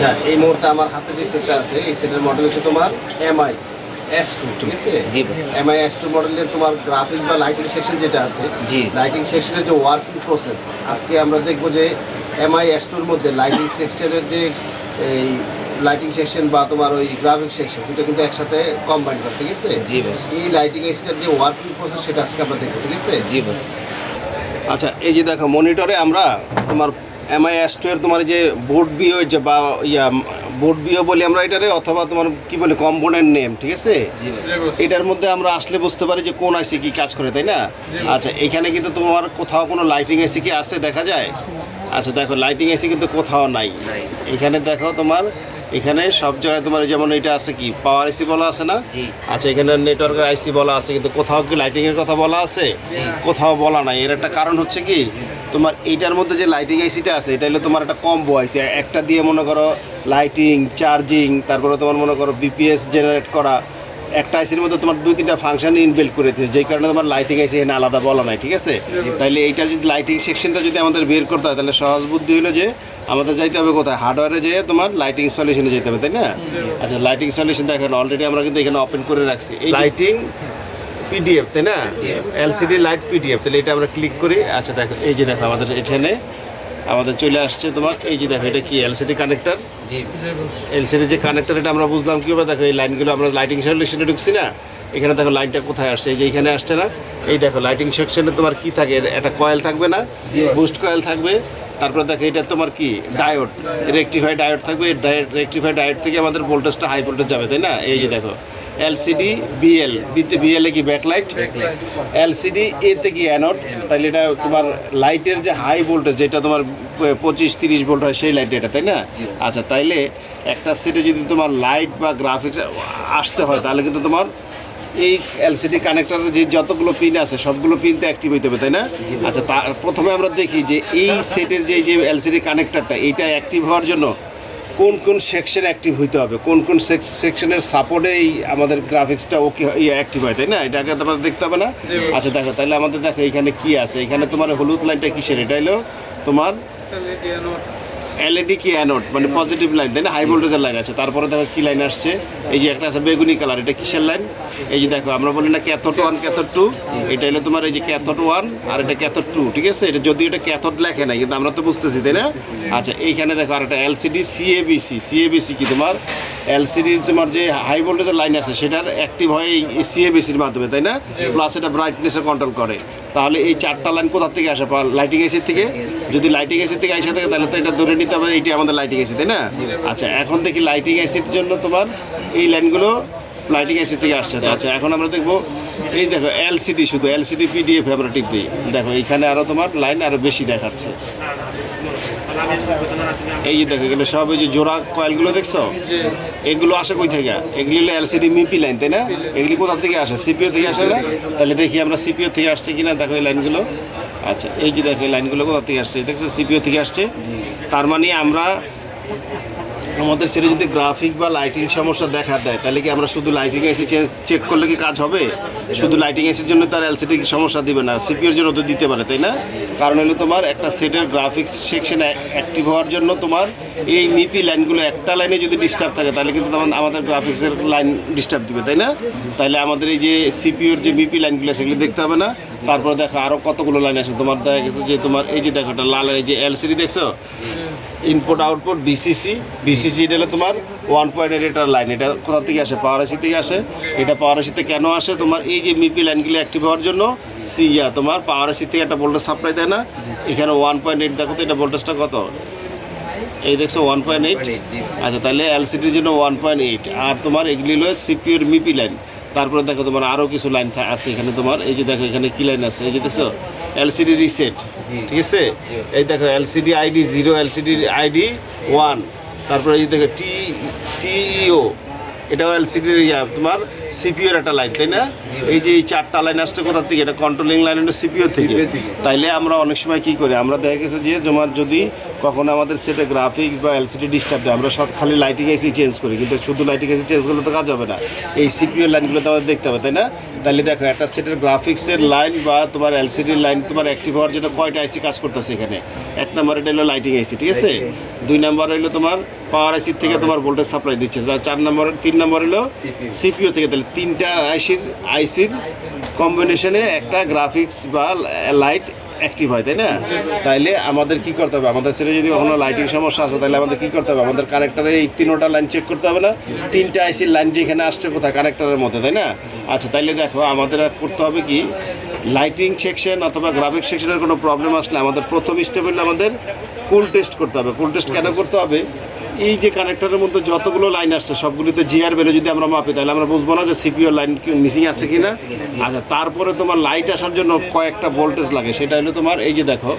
আচ্ছা, এই মুহূর্তে আমার হাতে যে সেটটা আছে এই সেটের মডেল হচ্ছে তোমার MI S2, ঠিক আছে? MI S2 মডেলের তোমার গ্রাফিক্স বা লাইটিং সেকশন যেটা আছে, লাইটিং সেকশনের যে ওয়ার্কিং প্রসেস আজকে আমরা দেখবো যে MI S2 এর মধ্যে লাইটিং সেকশনের যে এই লাইটিং সেকশন বা তোমার ওই গ্রাফিক সেকশন দুটো কিন্তু একসাথে কম্বাইন করে, ঠিক আছে? এই লাইটিং এসিটার যে ওয়ার্কিং প্রসেস সেটা আজকে আমরা দেখবো, ঠিক আছে? আচ্ছা, এই যে দেখো মনিটরে আমরা তোমার MI S2 এর তোমার যে বোর্ড বিও যে বা বোর্ড বিও বলি আমরা এটারে, অথবা তোমার কি বলে কম্পোনেন্ট নেম, ঠিক আছে? এটার মধ্যে আমরা আসলে বুঝতে পারি যে কোন আইসি কি কাজ করে, তাই না? আচ্ছা, এখানে কিন্তু তোমার কোথাও কোনো লাইটিং এসি কি আছে দেখা যায়? আচ্ছা দেখো, লাইটিং এসি কিন্তু কোথাও নাই। এখানে দেখো তোমার এখানে সব জায়গায় তোমার যেমন এটা আছে কি পাওয়ার আইসি বলা আছে না? আচ্ছা, এখানে নেটওয়ার্কের আইসি বলা আছে, কিন্তু কোথাও কি লাইটিংয়ের কথা বলা আছে? কোথাও বলা নাই। এর একটা কারণ হচ্ছে কি, তোমার এইটার মধ্যে যে লাইটিং আইসিটা আছে এটা হলো তোমার একটা কম্বো আইসি। একটা দিয়ে মনে করো লাইটিং, চার্জিং, তারপরে তোমার মনে করো বিপিএস জেনারেট করা, একটা আইসির মধ্যে তোমার 2-3টা ফাংশন ইনবিল্ট করে দিয়েছে, যেই কারণে তোমার লাইটিং আইসি এখানে আলাদা বলা নাই, ঠিক আছে? তাইলে এইটার যদি লাইটিং সেকশনটা যদি আমাদের বের করতে হয় তাহলে সহজ বুদ্ধি হলো যে আমাদের যাইতে হবে কোথায়, হার্ডওয়্যারে যেয়ে তোমার লাইটিং সলিউশনে যেতে হবে, তাই না? আচ্ছা, লাইটিং সলিউশন দেখেন অলরেডি আমরা কিন্তু এখানে ওপেন করে রাখছি, এই লাইটিং পিডিএফ, তাই না? LCD light PDF. তাহলে এটা আমরা ক্লিক করি। আচ্ছা দেখো, এই যে দেখো আমাদের এখানে আমাদের চলে আসছে তোমার, এই যে দেখো এটা কি এলসিডি কানেক্টর। এলসিডি যে কানেক্টর এটা আমরা বুঝলাম কীভাবে, দেখো এই লাইনগুলো আমরা লাইটিং সলিউশনে ঢুকছি না, এখানে দেখো লাইনটা কোথায় আসছে, এই যে এখানে আসছে না? এই দেখো লাইটিং সেকশনে তোমার কি থাকে, একটা কয়েল থাকবে না, বুস্ট কয়েল থাকবে, তারপরে দেখো এটা তোমার কি ডায়োড, রেকটিফাই ডায়োড থাকবে। রেকটিফাই ডায়োড থেকে আমাদের ভোল্টেজটা হাই ভোল্টেজ যাবে, তাই না? এই যে দেখো এলসিডি বিএল, বিএল এ কি ব্যাকলাইট, এলসিডি এতে কি অ্যানোড। তাহলে এটা তোমার লাইটের যে হাই ভোল্টেজ যেটা তোমার 25-30 ভোল্ট হয় সেই লাইট এটা, তাই না? আচ্ছা, তাইলে একটা সেটে যদি তোমার লাইট বা গ্রাফিক্স আসতে হয় তাহলে কিন্তু তোমার এই এলসিডি কানেক্টরের যে যতগুলো পিন আছে সবগুলো পিন তো অ্যাক্টিভ হইতে হবে, তাই না? আচ্ছা, প্রথমে আমরা দেখি যে এই সেটের যে এলসিডি কানেক্টরটা এইটা অ্যাক্টিভ হওয়ার জন্য কোন কোন সেকশন অ্যাক্টিভ হইতে হবে, কোন কোন সেকশনের সাপোর্টে এই আমাদের গ্রাফিক্সটা ওকে অ্যাক্টিভ হয়, তাই না? এটাকে তোমার দেখতে হবে না? আচ্ছা দেখো, তাহলে আমাদের দেখো এখানে কি আছে, এখানে তোমার হলুদ লাইনটা কিসের, এটা হলো তোমার এলইডি কি অ্যানোড, মানে পজিটিভ লাইন, তাই না? হাই ভোল্টেজের লাইন আছে। তারপরে দেখো কি লাইন আসছে, এই যে একটা আছে বেগুনি কালার, এটা কিসের লাইন? এই যে দেখো আমরা বলি না ক্যাথোড 1 ক্যাথোড 2, এটা হলো তোমার এই যে ক্যাথোড 1 আর এটা ক্যাথোড 2, ঠিক আছে? এটা যদিও এটা ক্যাথোড লেখে নাই কিন্তু আমরা তো বুঝতেছি, তাই না? আচ্ছা, এইখানে দেখো আর একটা এলসিডি সিএবিসি কি তোমার এলসিডির তোমার যে হাই ভোল্টেজের লাইন আছে সেটার অ্যাক্টিভ হয় এই সিএবিসির মাধ্যমে, তাই না? প্লাস এটা ব্রাইটনেসও কন্ট্রোল করে। তাহলে এই 4টা লাইন কোথা থেকে আসে? লাইটিং এসির থেকে। যদি লাইটিং এসির থেকে আসে থাকে তাহলে তো এটা ধরে নিতে হবে এইটি আমাদের লাইটিং এসি, তাই না? আচ্ছা, এখন দেখি লাইটিং এসির জন্য তোমার এই লাইনগুলো লাইটিং এসি থেকে আসছে। আচ্ছা, এখন আমরা দেখবো এই দেখো এলসিডি, শুধু এলসিডি পিডিএফ আমরা টিপ দিই, দেখো এইখানে আরও তোমার লাইন আরও বেশি দেখাচ্ছে। এই যে দেখো এখানে সব এই যে জোড়া কয়েলগুলো দেখছো, এগুলো আসে কই থেকে? এগুলি হলো এলসিডি মিপি লাইন, তাই না? এগুলি কোথা থেকে আসে? সিপিও থেকে আসে না? তাহলে দেখি আমরা সিপিও থেকে আসছে কিনা, দেখো এই লাইনগুলো। আচ্ছা, এই যে দেখো এই লাইনগুলো কোথা থেকে আসছে, দেখছো সিপিও থেকে আসছে। তার মানে আমরা আমাদের সেটা যদি গ্রাফিক বা লাইটিং সমস্যা দেখা দেয় তাহলে কি আমরা শুধু লাইটিং এসি চেক করলে কি কাজ হবে? শুধু লাইটিং এসির জন্য তার এলসিডি সমস্যা দিবে না, সিপিওর জন্য তো দিতে পারে, তাই না? কারণ হলো তোমার একটা সেটের গ্রাফিক্স সেকশনে অ্যাক্টিভ হওয়ার জন্য তোমার এই মিপি লাইনগুলো একটা লাইনে যদি ডিস্টার্ব থাকে তাহলে কিন্তু আমাদের গ্রাফিক্সের লাইন ডিস্টার্ব দিবে, তাই না? তাহলে আমাদের এই যে সিপিওর যে মিপি লাইনগুলো সেগুলো দেখতে হবে না। তারপর দেখো আরও কতগুলো লাইন আছে তোমার, দেখা গেছে যে তোমার এই যে দেখো একটা লাল এই যে এলসিডি দেখছো, ইনপুট আউটপুট বিসিসি এটা হলো তোমার 1.8 লাইন। এটা কোথা থেকে আসে? পাওয়ার আইসি থেকে আসে। এটা পাওয়ার আইসিতে কেন আসে? তোমার এই যে মিপি লাইনগুলো অ্যাক্টিভ হওয়ার জন্য তোমার পাওয়ার আইসি থেকে একটা ভোল্টেজ সাপ্লাই দেয় না? এখানে 1.8 দেখো তো, এটা ভোল্টেজটা কত? এই দেখছো 1.8। আচ্ছা, তাহলে এলসিডির জন্য 1.8, আর তোমার এগুলি হলো সিপিওর মিপি লাইন। তারপরে দেখো তোমার আরও কিছু লাইন আছে এখানে তোমার, এই যে দেখো এখানে কী লাইন আছে, এই যে দেখছো এলসিডি রিসেট, ঠিক আছে? এই দেখো এলসিডি আইডি 0, এলসিডি আইডি 1, তারপরে এই দেখো টিইও, এটাও এলসিডির তোমার সিপিওর একটা লাইন, তাই না? এই যে এই 4টা লাইন আসছে কোথা থেকে? এটা কন্ট্রোলিং লাইন হলো সিপিও থেকে। তাইলে আমরা অনেক সময় কী করি, আমরা দেখা গেছে যে তোমার যদি কখনো আমাদের সেটে গ্রাফিক্স বা এলসিডি ডিস্টার্ব দেয় আমরা সব খালি লাইটিং এসি চেঞ্জ করি, কিন্তু শুধু লাইটিং এসি চেঞ্জ করলে তো কাজ হবে না, এই সিপিওর লাইনগুলো তো আমাদের দেখতে হবে, তাই না? তাহলে দেখো একটা সেটের গ্রাফিক্সের লাইন বা তোমার এলসিডির লাইন তোমার অ্যাক্টিভ হওয়ার জন্য কয়টা আইসি কাজ করতেছে এখানে? 1 নম্বর এটা হলো লাইটিং আইসি, ঠিক আছে। 2 নম্বর হলো তোমার পাওয়ার আইসি থেকে তোমার ভোল্টেজ সাপ্লাই দিচ্ছে। 4 নম্বর 3 নম্বর হলো সিপিইউ থেকে। তাহলে 3টা আইসির কম্বিনেশনে একটা গ্রাফিক্স বা লাইট অ্যাক্টিভ হয়, তাই না? তাইলে আমাদের কি করতে হবে? আমাদের সেটা যদি কখনো লাইটিং সমস্যা আছে তাহলে আমাদের কি করতে হবে? আমাদের কানেক্টারে এই 3টা লাইন চেক করতে হবে না? 3টা আইসির লাইন যেখানে আসছে কোথায়? কানেক্টারের মধ্যে, তাই না? আচ্ছা, তাইলে দেখো আমাদের করতে হবে কি, লাইটিং সেকশন অথবা গ্রাফিক্স সেকশনের কোনো প্রবলেম আসলে আমাদের প্রথম স্টেপ হলে আমাদের কুল টেস্ট করতে হবে। কুল টেস্ট কেন করতে হবে? এই যে কানেক্টরের মধ্যে যতগুলো লাইন আসছে সবগুলিতে জিআর ভ্যালু যদি আমরা মাপি তাহলে আমরা বুঝবো না যে সিপিইউ লাইন মিসিং আছে কি না। আচ্ছা, তারপরে তোমার লাইট আসার জন্য কয়েকটা ভোল্টেজ লাগে, সেটা হলো তোমার এই যে দেখো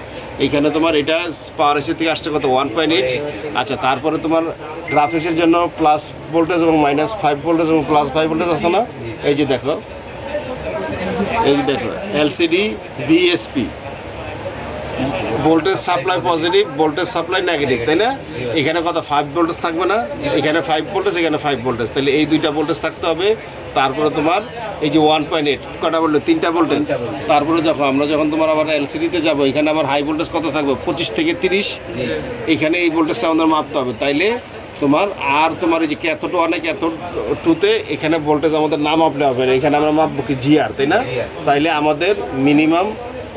এইখানে তোমার এটা পাওয়ার এসি থেকে আসছে কত? 1.8। আচ্ছা, তারপরে তোমার গ্রাফিক্সের জন্য প্লাস ভোল্টেজ এবং -5 ভোল্টেজ এবং +5 ভোল্টেজ আছে না? এই যে দেখো LCD BSP, voltage supply positive, voltage supply negative, তাই না? এখানে কত 5 ভোল্টেজ থাকবে না? এখানে 5 ভোল্টেজ, এখানে 5 ভোল্টেজ, তাহলে এই 2টা ভোল্টেজ থাকতে হবে। তারপরে তোমার এই যে 1.8 কটা বললো? 3টা ভোল্টেজ। তারপরে যখন তোমার আবার এলসিডিতে যাবো এখানে আবার হাই ভোল্টেজ কত থাকবে? 25 থেকে 30। এখানে এই ভোল্টেজটা আমাদের মাপতে হবে। তাইলে তোমার আর তোমার এই যে ক্যাথোড 1 ক্যাথোড 2তে এখানে ভোল্টেজ আমাদের না মাপলে হবে না, এখানে আমরা মাপবো কি? জিআর, তাই না? তাইলে আমাদের মিনিমাম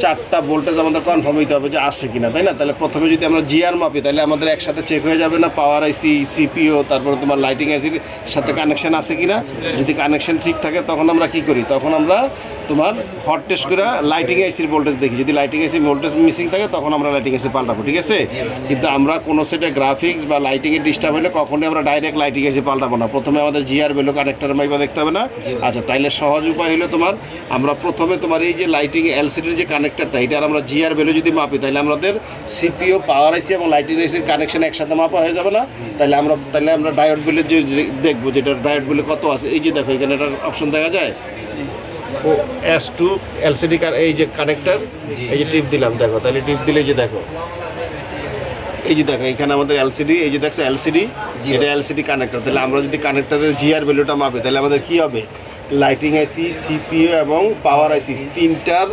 4টা ভোল্টেজ আমাদের কনফার্ম হইতে হবে যে আসছে কিনা, তাই না? তাহলে প্রথমে যদি আমরা জিআর মাপি তাহলে আমাদের একসাথে চেক হয়ে যাবে না পাওয়ার আইসি, সিপিইউ, তারপরে তোমার লাইটিং আইসির সাথে কানেকশন আছে কিনা। যদি কানেকশন ঠিক থাকে তখন আমরা কি করি? তখন আমরা তোমার হট টেস্ট করে লাইটিং আইসির ভোল্টেজ দেখি। যদি লাইটিং আইসির ভোল্টেজ মিসিং থাকে তখন আমরা লাইটিং আইসি পাল্টাবো, ঠিক আছে। কিন্তু আমরা কোনো সেটে গ্রাফিক্স বা লাইটিংয়ের ডিস্টার্ব হলে কখনোই আমরা ডাইরেক্ট লাইটিং আইসি পাল্টাবো না। প্রথমে আমাদের জিআর ভ্যালু কানেক্টার মাইবা দেখতে হবে না? আচ্ছা, তাইলে সহজ উপায় হলো তোমার আমরা প্রথমে তোমার এই যে লাইটিং এলসিডির যে কানেক্টারটা এটার আমরা জিআর ভ্যালু যদি মাপি তাহলে আমাদের সিপিইউ, পাওয়ার আইসি এবং লাইটিং আইসির কানেকশন একসাথে মাপা হয়ে যাবে না? তাহলে আমরা ডায়োড বিলের যে দেখবো যেটা ডায়োড বিলে কত আছে। এই যে দেখো এখানে একটা অপশন দেখা যায় ও S2 এলসিডি, এই যে কানেক্টর, এই যে টিপ দিলাম, দেখো তাহলে টিপ দিলে যে দেখো এই যে দেখো এখানে আমাদের এলসিডি, এই যে দেখছো এলসিডি, এটা এলসিডি কানেক্টর। তাহলে আমরা যদি কানেক্টরের জিআর ভ্যালুটা মাপি তাহলে আমাদের কি হবে? লাইটিং আইসি, সিপিইউ এবং পাওয়ার আইসি 3টার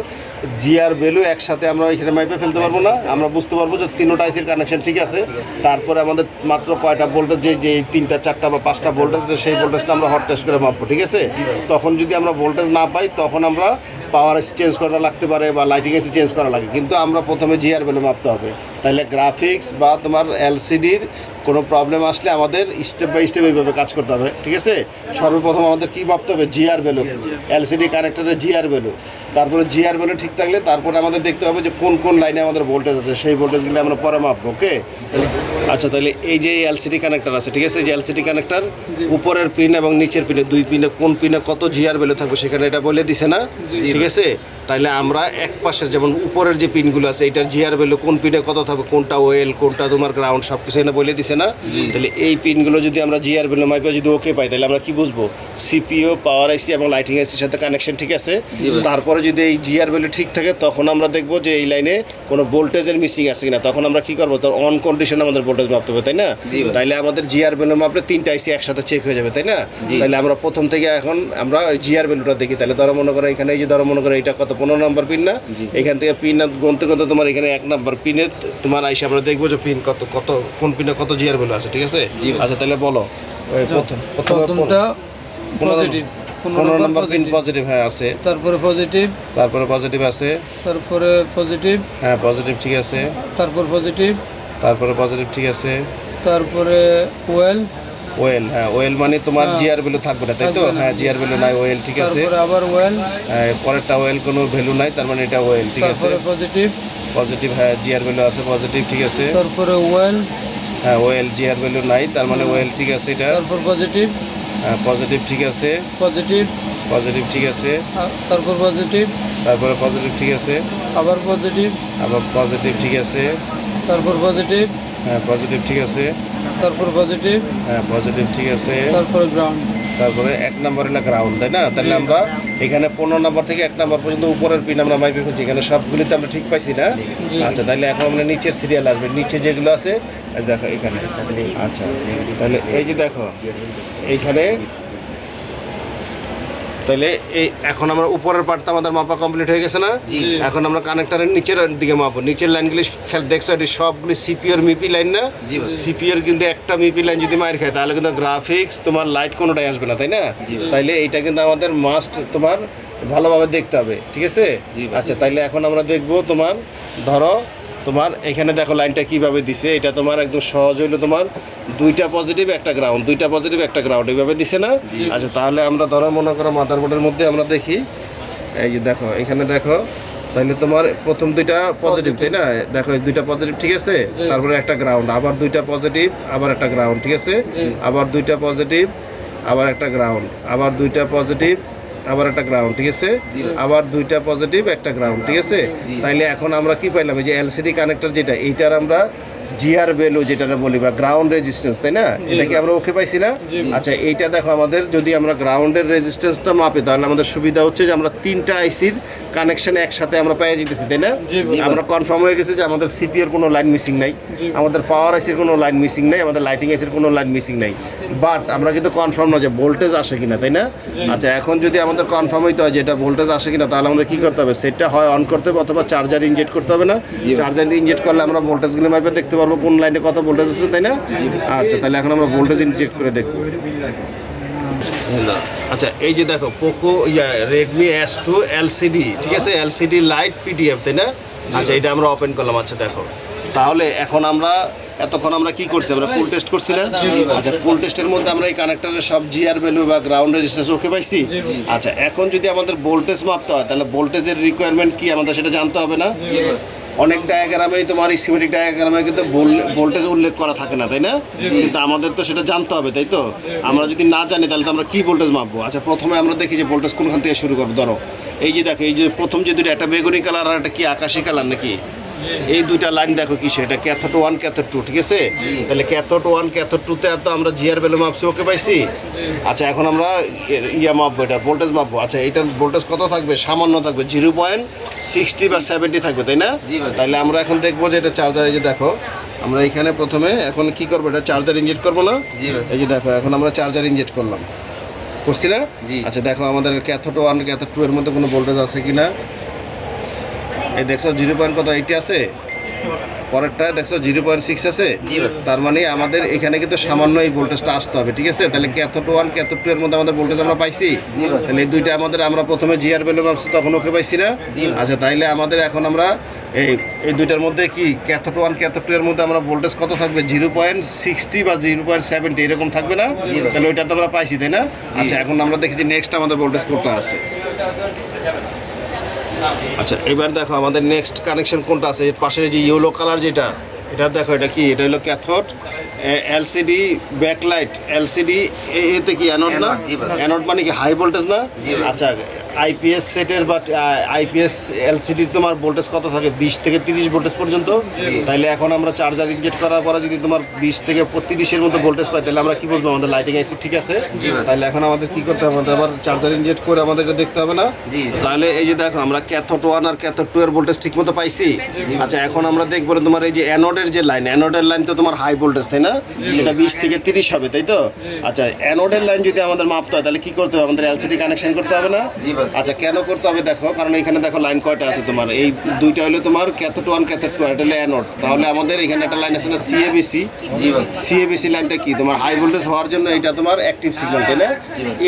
জিআর ভ্যালু একসাথে আমরা এখানে মাইপে ফেলতে পারবো না। আমরা বুঝতে পারবো যে 3টা আইসির কানেকশন ঠিক আছে। তারপরে আমাদের মাত্র কয়টা ভোল্টেজ, যে 3টা 4টা বা 5টা ভোল্টেজ আছে সেই ভোল্টেজটা আমরা হট টেস্ট করে মাপবো, ঠিক আছে। তখন যদি আমরা ভোল্টেজ না পাই তখন আমরা পাওয়ার আইসি চেঞ্জ করা লাগতে পারে বা লাইটিং আইসি চেঞ্জ করা লাগে, কিন্তু আমরা প্রথমে জিআর ভ্যালু মাপতে হবে। তাহলে গ্রাফিক্স বা তোমার এলসিডির কোনো প্রবলেম আসলে আমাদের স্টেপ বাই স্টেপ এইভাবে কাজ করতে হবে, ঠিক আছে। সর্বপ্রথম আমাদের কী ভাবতে হবে? জিআর ভ্যালু, এলসিডি কানেক্টরের জিআর ভ্যালু। তারপরে জিআর ভ্যালু ঠিক থাকলে তারপরে আমাদের দেখতে হবে যে কোন লাইনে আমাদের ভোল্টেজ আছে, সেই ভোল্টেজগুলো আমরা পরে মাপবো, ওকে। আচ্ছা, তাহলে এই যে এলসিডি কানেক্টর আছে, ঠিক আছে, এই যে এলসিডি কানেক্টর উপরের পিন এবং নিচের পিনে 2 পিনে কোন পিনে কত জিআর ভ্যালু থাকবে সেখানে এটা বলে দিছে না, ঠিক আছে। তাহলে আমরা এক পাশে যেমন উপরের যে পিনগুলো আছে এটার জিআর ভ্যালু কোন পিনে কত থাকবে, কোনটা ওয়েল, কোনটা তোমার গ্রাউন্ড, সব কিছু এখানে বলে দিছে না। তাহলে এই পিনগুলো যদি আমরা জিআর ভ্যালু মাইপে যদি ওকে পাই তাহলে আমরা কি বুঝবো? সিপিইউ, পাওয়ার আইসি এবং লাইটিং আইসির সাথে কানেকশন ঠিক আছে। তারপরে যদি এই জিআর ভ্যালু ঠিক থাকে তখন আমরা দেখবো যে এই লাইনে কোনো ভোল্টেজের মিসিং আছে কিনা। তখন আমরা কি করবো? তার অন কন্ডিশনে আমাদের ভোল্টেজ মাপতে হবে, তাই না। তাইলে আমাদের জিআর ভ্যালু মাপলে 3টা আইসি একসাথে চেক হয়ে যাবে, তাই না। তাহলে আমরা প্রথম থেকে এখন আমরা জিআর ভ্যালুটা দেখি। তাহলে ধরো মনে করো এখানে এই যে ধরো মনে করো এটা কত 15 নম্বর পিন না, এখান থেকে পিন গুনতে গুনতে তোমার এখানে 1 নম্বর পিনে তোমার আইসা আমরা দেখবো যে পিন কত কোন পিনে কত জিআর ভ্যালু আছে, ঠিক আছে। আচ্ছা, তাহলে বলো প্রথমটা পজিটিভ, 15 নম্বর পিন পজিটিভ, হ্যাঁ আছে। তারপরে পজিটিভ আছে, তারপরে পজিটিভ, হ্যাঁ পজিটিভ ঠিক আছে। তারপরে পজিটিভ ঠিক আছে। তারপরে ওয়েল, হ্যাঁ ওয়েল মানে তোমার জিআর ভ্যালু থাকবে না, তাই তো। হ্যাঁ জিআর ভ্যালু নাই, ওয়েল ঠিক আছে। আবার ওয়েল, হ্যাঁ পরেরটা ওয়েল কোনো ভ্যালু নাই, তার মানে এটা ওয়েল ঠিক আছে। পজিটিভ, হ্যাঁ জিআর ভ্যালু আছে, পজিটিভ ঠিক আছে। তারপরে ওয়েল, হ্যাঁ ওয়েল জিআর ভ্যালু নাই, তার মানে ওয়েল ঠিক আছে এটা। তারপর পজিটিভ, হ্যাঁ পজিটিভ ঠিক আছে। পজিটিভ ঠিক আছে। তারপরে পজিটিভ ঠিক আছে। আবার পজিটিভ ঠিক আছে। তারপর পজিটিভ, হ্যাঁ পজিটিভ ঠিক আছে। তারপর পজিটিভ, হ্যাঁ পজিটিভ ঠিক আছে। তারপরে গ্রাউন্ড, তারপরে 1 নম্বর হলো গ্রাউন্ড, তাই না। তাহলে আমরা এখানে 15 নম্বর থেকে 1 নম্বর পর্যন্ত উপরের পিন আমরা মাইপে খুঁজছি, এখানে সবগুলিতে আমরা ঠিক পাইছি না। আচ্ছা, তাহলে এখন আমরা নিচের সিরিয়াল আসবে, নিচে যেগুলো আছে দেখো এখানে। আচ্ছা, তাহলে এই যে দেখো এইখানে তাহলে এই এখন আমরা উপরের পার্টটা আমাদের মাপা কমপ্লিট হয়ে গেছে না? এখন আমরা কানেক্টরের নিচের দিকে মাপবো। নিচের লাইনগুলি দেখছো এটি সবগুলি সিপিওর মিপি লাইন না? সিপিওর কিন্তু একটা মিপি লাইন যদি মার খায় তাহলে কিন্তু গ্রাফিক্স তোমার লাইট কোনোটাই আসবে না, তাই না? তাইলে এইটা কিন্তু আমাদের মাস্ট তোমার ভালোভাবে দেখতে হবে, ঠিক আছে? আচ্ছা, তাইলে এখন আমরা দেখবো তোমার ধরো তোমার এখানে দেখো লাইনটা কিভাবে দিছে। এটা তোমার একদম সহজ হইলো, তোমার দুইটা পজিটিভ একটা গ্রাউন্ড, দুইটা পজিটিভ একটা গ্রাউন্ড এইভাবে দিছে না? আচ্ছা, তাহলে আমরা ধরো মনে করো মাদারবোর্ডের মধ্যে আমরা দেখি, এই যে দেখো এখানে দেখো, তাহলে তোমার প্রথম দুইটা পজিটিভ, তাই না? দেখো দুইটা পজিটিভ, ঠিক আছে? তারপরে একটা গ্রাউন্ড, আবার দুইটা পজিটিভ, আবার একটা গ্রাউন্ড, ঠিক আছে? আবার দুইটা পজিটিভ, আবার একটা গ্রাউন্ড, আবার দুইটা পজিটিভ, আবার একটা গ্রাউন্ড, ঠিক আছে? আবার দুইটা পজিটিভ, একটা গ্রাউন্ড, ঠিক আছে? তাইলে এখন আমরা কি পাইলাম, এই যে এলসিডি কানেক্টর যেটা, এইটার আমরা জিআর ভ্যালু যেটা বলি বা গ্রাউন্ড রেজিস্ট্যান্স, তাই না? এটা কি আমরা ওকে পাইছি না? আচ্ছা, এইটা দেখো আমাদের যদি আমরা গ্রাউন্ডের রেজিস্ট্যান্সটা মাপি তাহলে আমাদের সুবিধা হচ্ছে যে আমরা তিনটা আইসির কানেকশন একসাথে আমরা পেয়ে যেতেছি, তাই না? আমরা কনফার্ম হয়ে গেছে যে আমাদের সিপিএর কোনো লাইন মিসিং নাই, আমাদের পাওয়ার আইসির কোনো লাইন মিসিং নাই, আমাদের লাইটিং আইসির কোনো লাইন মিসিং নাই। বাট আমরা কিন্তু কনফার্ম না যে ভোল্টেজ আসে কিনা, তাই না? আচ্ছা, এখন যদি আমাদের কনফার্ম হইতে হয় যে এটা ভোল্টেজ আসে কিনা তাহলে আমাদের কি করতে হবে, সেটটা হয় অন করতে হবে অথবা চার্জার ইনজেক্ট করতে হবে না? চার্জার ইনজেক্ট করলে আমরা ভোল্টেজগুলো মাপে দেখতে পারবো কোন লাইনে কত ভোল্টেজ আছে, তাই না? আচ্ছা, তাহলে এখন আমরা ভোল্টেজ ইনজেক্ট করে দেখবো। আচ্ছা, এই যে দেখো পোকো রেডমি S2 এলসিডি, ঠিক আছে? এলসিডি লাইট পিডিএফ, তাই না? আচ্ছা, এটা আমরা ওপেন করলাম। আচ্ছা দেখো, তাহলে এখন আমরা এতক্ষণ আমরা কি করছি, আমরা পুল টেস্ট করছি না? আচ্ছা, পুল টেস্টের মধ্যে আমরা এই কানেক্টরের সব জিআর ভ্যালু বা গ্রাউন্ড রেজিস্ট্যান্স ওকে পাইছি। আচ্ছা, এখন যদি আমাদের ভোল্টেজ মাপতে হয় তাহলে ভোল্টেজের রিকোয়ারমেন্ট কি আমাদের সেটা জানতে হবে না? অনেক ডায়াগ্রামেই তোমার স্কিমেটিক ডায়াগ্রামে কিন্তু ভোল্টেজ উল্লেখ করা থাকে না, তাই না? কিন্তু আমাদের তো সেটা জানতে হবে, তাই তো? আমরা যদি না জানি তাহলে তো আমরা কি ভোল্টেজ মাপবো? আচ্ছা, প্রথমে আমরা দেখি যে ভোল্টেজ কোনখান থেকে শুরু করবো। ধরো এই যে দেখো, এই যে প্রথম যে দুটো, একটা বেগুনি কালার আর একটা কি আকাশি কালার নাকি, এই দুইটা লাইন দেখো কি সেটা ক্যাথোড 1 ক্যাথোড 2, ঠিক আছে? তাহলে ক্যাথোড 1 ক্যাথোড 2তে তো আমরা জিআর ভ্যালু মাপছি, ওকে পাইছি। আচ্ছা, এখন আমরা মাপবো, এটা ভোল্টেজ মাপবো। আচ্ছা, এটার ভোল্টেজ কত থাকবে? সামান্য থাকবে, 0.60 বা 70 থাকবে, তাই না? তাহলে আমরা এখন দেখবো যে এটা চার্জার, এই যে দেখো আমরা এখানে প্রথমে এখন কি করবো, এটা চার্জার ইনজেক্ট করবো না? এই যে দেখো এখন আমরা চার্জার ইনজেক্ট করলাম, করছি না? আচ্ছা, দেখো আমাদের ক্যাথোড 1 ক্যাথোড 2 এর মধ্যে কোনো ভোল্টেজ আছে কিনা। এই দেখছো 0.80 আছে, পরেরটা দেখছো 0.6 আছে। তার মানে আমাদের এখানে কিন্তু সামান্য এই ভোল্টেজটা আসতে হবে, ঠিক আছে? তাহলে ক্যাথোড 1 ক্যাথোড 2 এর মধ্যে আমাদের ভোল্টেজ আমরা পাইছি। তাহলে এই দুইটা আমাদের আমরা প্রথমে জিআর ভ্যালু মাপছি তখন ওকে পাইছি না? আচ্ছা, তাইলে আমাদের এখন আমরা এই দুইটার মধ্যে কি ক্যাথোড 1 ক্যাথোড 2 এর মধ্যে আমরা ভোল্টেজ কত থাকবে? 0.60 বা 0.70 এরকম থাকবে না? তাহলে ওইটা তো আমরা পাইছি, তাই না? আচ্ছা, এখন আমরা দেখি যে নেক্সট আমাদের ভোল্টেজ কোনটা আছে। আচ্ছা, এবার দেখো আমাদের নেক্সট কানেকশন কোনটা আছে, এর পাশে যে ইয়েলো কালার যেটা, এটা দেখো এটা কি, এটা হলো ক্যাথোড এলসিডি ব্যাকলাইট। এলসিডি এতে কি অ্যানোড না? অ্যানোড মানে কি হাই ভোল্টেজ না? আচ্ছা, আইপিএস সেটের বা আইপিএস এলসিডির তোমার ভোল্টেজ কত থাকে? 20 থেকে 30 ভোল্টেজ পর্যন্ত। তাইলে এখন আমরা চার্জার ইনজেক্ট করার পরে যদি তোমার 20 থেকে 30-এর মধ্যে ভোল্টেজ পাই তাহলে আমরা কি বুঝবো আমাদের লাইটিং আইসি ঠিক আছে? তাহলে এখন আমাদের কি করতে হবে, আবার চার্জার ইনজেক্ট করে আমাদের এটা দেখতে হবে না? তাহলে এই যে দেখো আমরা ক্যাথোড 1 আর ক্যাথোড 2 এর ভোল্টেজ ঠিক মতো পাইছি। আচ্ছা, এখন আমরা দেখবো তোমার এই যে অ্যানোডের যে লাইন, অ্যানোডের লাইন তো তোমার হাই ভোল্টেজ, তাই না? সেটা 20 থেকে 30 হবে, তাই তো? আচ্ছা, অ্যানোডের লাইন যদি আমাদের মাপতে হয় তাহলে কি করতে হবে, আমাদের এলসিডি কানেকশন করতে হবে না? আচ্ছা, কেন করতে হবে দেখো, কারণ এখানে দেখো লাইন কয়টা আছে তোমার, এই দুইটা হলো তোমার ক্যাথোড 1 ক্যাথোড 2, এটা হলো অ্যানোড। তাহলে আমাদের এখানে একটা লাইন আছে না, সিএবিসি। সিএবিসি লাইনটা কি, তোমার হাই ভোল্টেজ হওয়ার জন্য এটা তোমার অ্যাক্টিভ সিগন্যাল, তাই না?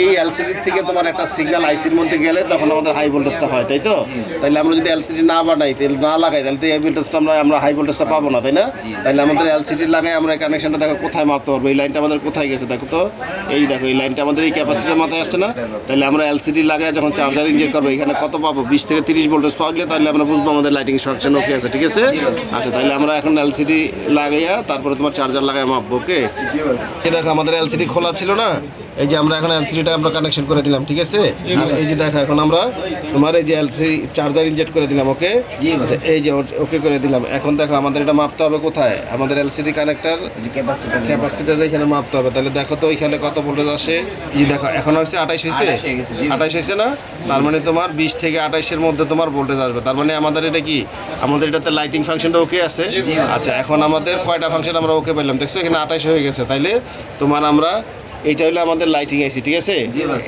এই এলসিডি থেকে তোমার একটা সিগন্যাল আইসির মধ্যে গেলে তখন আমাদের হাই ভোল্টেজটা হয়, তাই তো? তাহলে আমরা যদি এলসিডি না বানাই, তাহলে না লাগাই, তাহলে তো এই ভোল্টেজটা আমরা হাই ভোল্টেজটা পাবো না, তাই না? তাহলে আমাদের এলসিডি লাগাই আমরা এই কানেকশনটা দেখো কোথায় মাপতে পারবো, এই লাইনটা আমাদের কোথায় গেছে দেখো তো, এই দেখো এই লাইনটা আমাদের এই ক্যাপাসিটির মাথায় আসছে না? তাহলে আমরা এলসিডি লাগাই যখন চার্জার ইনজেক্ট করবো এখানে কত পাবো, 20 থেকে 30 ভোল্টেজ পাওয়ালে তাহলে আমরা বুঝবো আমাদের লাইটিং সাকশন ওকে আছে, ঠিক আছে? আচ্ছা, তাহলে আমরা এখন এলসিডি লাগাইয়া তারপরে তোমার চার্জার লাগাই মাপবো, ওকে? এই দেখো আমাদের এলসিডি খোলা ছিল না, এই যে আমরা এখন এলসিডিটা আমরা কানেকশন করে দিলাম, ঠিক আছে? আর এই যে দেখো এখন আমরা তোমার এই যে এলসিডি চার্জার ইনজেক্ট করে দিলাম, ওকে? আচ্ছা, এই যে ওকে করে দিলাম। এখন দেখো আমাদের এটা মাপতে হবে কোথায়, আমাদের এলসিডি কানেক্টর ক্যাপাসিটর এখানে মাপতে হবে। তাহলে দেখো তো ওইখানে কত ভোল্টেজ আসে, এই যে দেখো এখন হচ্ছে 28 হয়েছে, 28 হয়েছে না? তার মানে তোমার 20 থেকে 28-এর মধ্যে তোমার ভোল্টেজ আসবে। তার মানে আমাদের এটা কি, আমাদের এটাতে লাইটিং ফাংশনটা ওকে আছে। আচ্ছা, এখন আমাদের কয়টা ফাংশন আমরা ওকে পেলাম দেখছো, এখানে 28 হয়ে গেছে। তাইলে তোমার আমরা এটা হলো আমাদের লাইটিং আইসি, ঠিক আছে?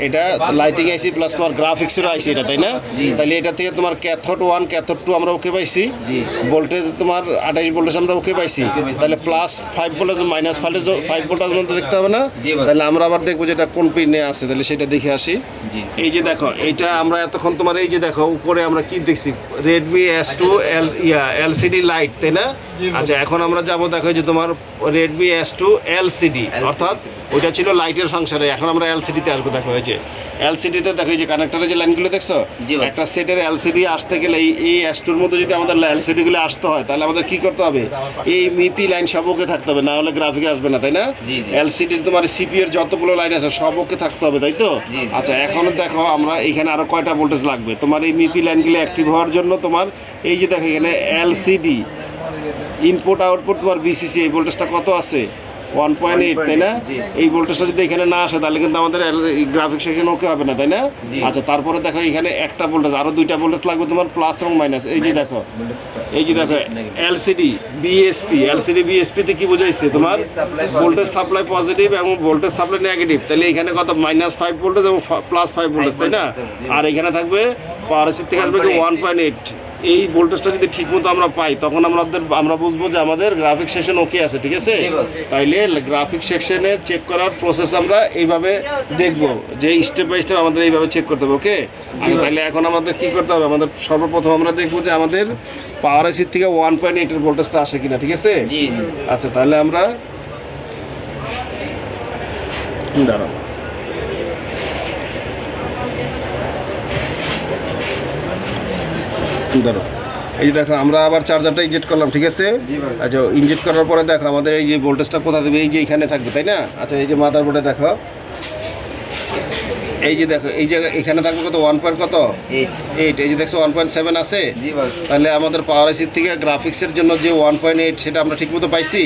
এটা লাইটিং আইসি প্লাস তোমার গ্রাফিক্সেরও আইসি এটা, তাই না? তাহলে এটা থেকে তোমার ক্যাথোড 1 ক্যাথোড 2 আমরা ওকে পাইছি, ভোল্টেজ তোমার 28 ভোল্টেজ আমরা ওকে পাইছি। তাহলে প্লাস 5 ভোল্টেজ মাইনাস 5 ভোল্টেজ মধ্যে দেখতে হবে না? তাহলে আমরা আবার দেখবো যে এটা কোন পিনে আছে, তাহলে সেটা দেখে আসি। এই যে দেখো, এইটা আমরা এতক্ষণ তোমার এই যে দেখো উপরে আমরা কি দেখছি, রেডমি S2 এলসিডি লাইট, তাই না? আচ্ছা, এখন আমরা যাবো দেখো যে তোমার রেডমি S2 এলসিডি, অর্থাৎ ওইটা ছিল লাইটের ফাংশনে, এখন আমরা এলসিডিতে আসবো। দেখো এই যে এলসিডিতে দেখো এই যে কানেক্টরের যে লাইনগুলো দেখছো, একটা সেটের এলসিডি আসতে গেলে এই S2 এর মধ্যে যদি আমাদের এলসিডিগুলো আসতে হয় তাহলে আমাদের কি করতে হবে, এই মিপি লাইন সব ওকে থাকতে হবে, না হলে গ্রাফিকে আসবে না, তাই না? এলসিডির তোমার সিপিইউ এর যতগুলো লাইন আছে সব ওকে থাকতে হবে, তাই তো? আচ্ছা, এখন দেখো আমরা এখানে আরো কয়টা ভোল্টেজ লাগবে তোমার এই মিপি লাইনগুলো অ্যাক্টিভ হওয়ার জন্য। তোমার এই যে দেখো এখানে এলসিডি ইনপুট আউটপুট তোমার বিসিসি, এই ভোল্টেজটা কত আছে 1.8, তাই না? এই ভোল্টেজটা যদি এখানে না আসে তাহলে কিন্তু আমাদের গ্রাফিক্স সেকশন ওকে হবে না, তাই না? আচ্ছা, তারপরে দেখো এখানে একটা ভোল্টেজ, আরো দুইটা ভোল্টেজ লাগবে তোমার প্লাস এবং মাইনাস। এই যে দেখো এলসিডি বিএসপি তে কি বোঝাইছে তোমার ভোল্টেজ সাপ্লাই পজিটিভ এবং ভোল্টেজ সাপ্লাই নেগেটিভ। তাহলে এখানে কত -5 ভোল্টেজ এবং +5 ভোল্টেজ, তাই না? আর এখানে থাকবে পাওয়ার এসি থেকে আসবে 1.8। এই ভোল্টেজটা যদি ঠিকমতো আমরা পাই তখন আমরা বুঝবো যে আমাদের গ্রাফিক সেকশন ওকে আছে, ঠিক আছে? তাইলে গ্রাফিক সেকশনের চেক করার প্রসেস আমরা এইভাবে দেখবো, যে স্টেপ বাই স্টেপ আমাদের এইভাবে চেক করতে হবে, ওকে? তাহলে এখন আমাদের কি করতে হবে, আমাদের সর্বপ্রথম আমরা দেখবো যে আমাদের পাওয়ার এসি থেকে 1.8 এর ভোল্টেজটা আসে কিনা, ঠিক আছে? আচ্ছা, তাহলে আমরা দাঁড়াও, এই দেখো আমরা আবার চার্জারটা ইনজেক্ট করলাম, ঠিক আছে? আচ্ছা, ইনজেক্ট করার পরে দেখো আমাদের এই যে ভোল্টেজটা কোথা দেবে, এই যে এখানে থাকবে, তাই না? আচ্ছা, এই যে মাদারবোর্ডে দেখো, এই যে দেখো এই জায়গা এখানে থাকবে কত 1.8, এই যে দেখছো 1.7 আছে। তাহলে আমাদের পাওয়ার এসির থেকে গ্রাফিক্সের জন্য যে 1.8 সেটা আমরা ঠিকমতো পাইছি।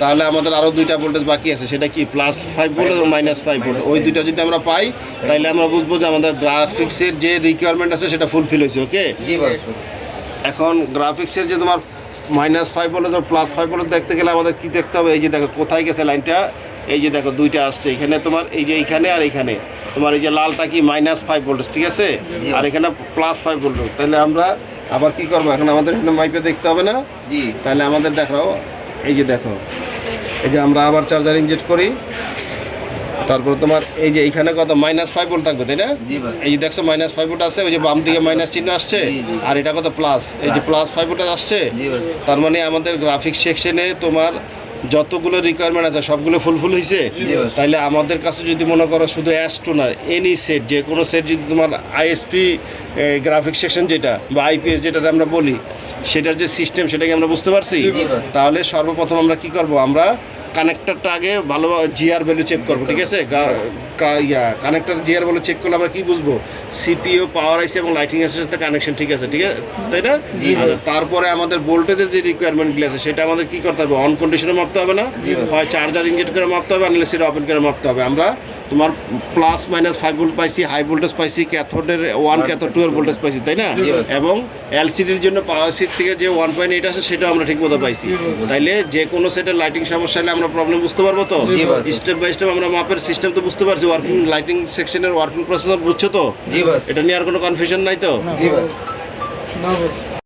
তাহলে আমাদের আরও দুইটা ভোল্টেজ বাকি আছে, সেটা কি +5 ভোল্ট এবং -5 ভোল্ট। ওই দুইটা যদি আমরা পাই তাহলে আমরা বুঝবো যে আমাদের গ্রাফিক্সের যে রিকোয়ারমেন্ট আছে সেটা ফুলফিল হয়েছে, ওকে? এখন গ্রাফিক্সের যে তোমার -5 ভোল্ট এবং +5 ভোল্ট দেখতে গেলে আমাদের কি দেখতে হবে, এই যে দেখো কোথায় গেছে লাইনটা, এই যে দেখো দুইটা আসছে এখানে তোমার, এই যে এইখানে আর এইখানে তোমার এই যে লালটা কি -5 ভোল্ট, ঠিক আছে? আর এখানে +5 ভোল্ট। তাহলে আমরা আবার কি করবো, এখন আমাদের এখানে মাইপে দেখতে হবে না? তাহলে আমাদের দেখো এই যে দেখো এই যে আমরা আবার চার্জার ইনজেক্ট করি, তারপর তোমার এই যে এখানে কত -5 ভোল্ট থাকবে, তাই না? এই যে দেখছো -5 ভোল্ট আছে, ওই যে বাম দিকে মাইনাস চিহ্ন আসছে, আর এটা কত প্লাস, এই যে +5 ভোল্ট আসছে। তার মানে আমাদের গ্রাফিক্স সেকশনে তোমার যতগুলো রিকোয়ারমেন্ট আছে সবগুলো ফুলফিল হয়েছে। তাইলে আমাদের কাছে যদি মনে করো শুধু S2 না, এনি সেট, যে কোনো সেট যদি তোমার আইএসপি গ্রাফিক্স সেকশন যেটা বা আইপিএস যেটা আমরা বলি সেটার যে সিস্টেম সেটাকে আমরা বুঝতে পারছি। তাহলে সর্বপ্রথম আমরা কি করব, আমরা কানেক্টরটা আগে ভালো জিআর ভ্যালু চেক করবো, ঠিক আছে? কানেক্টর জিআর ভ্যালু চেক করলে আমরা কি বুঝবো, সিপিইউ পাওয়ার আইসি এবং লাইটিং আইসির সাথে কানেকশন ঠিক আছে, ঠিক আছে, তাই না? তারপরে আমাদের ভোল্টেজের যে রিকোয়ারমেন্টগুলো আছে সেটা আমাদের কি করতে হবে, অন কন্ডিশনে মাপতে হবে না, হয় চার্জার ইনজেক্ট করে মাপতে হবে, আনলে সেটা ওপেন করে মাপতে হবে। আমরা তোমার +-5 ভোল্ট পাইছি, হাই ভোল্টেজ পাইছি, ক্যাথোডের 1 ক্যাথোড 2 এর ভোল্টেজ পাইছি, তাই না? এবং এলসিডির জন্য পাওয়ার সিট থেকে যে 1.8 আছে সেটাও আমরা ঠিক মতো পাইছি। তাইলে যে কোনো সেটের লাইটিং সমস্যা হলে আমরা প্রবলেম বুঝতে পারবো তো, স্টেপ বাই স্টেপ আমরা মাপের সিস্টেম তো বুঝতে পারছি, ওয়ার্কিং লাইটিং সেকশনের ওয়ার্কিং প্রসেসর বুঝছো তো? এটা নিয়ে আর কোনো কনফিউশন নাই তো?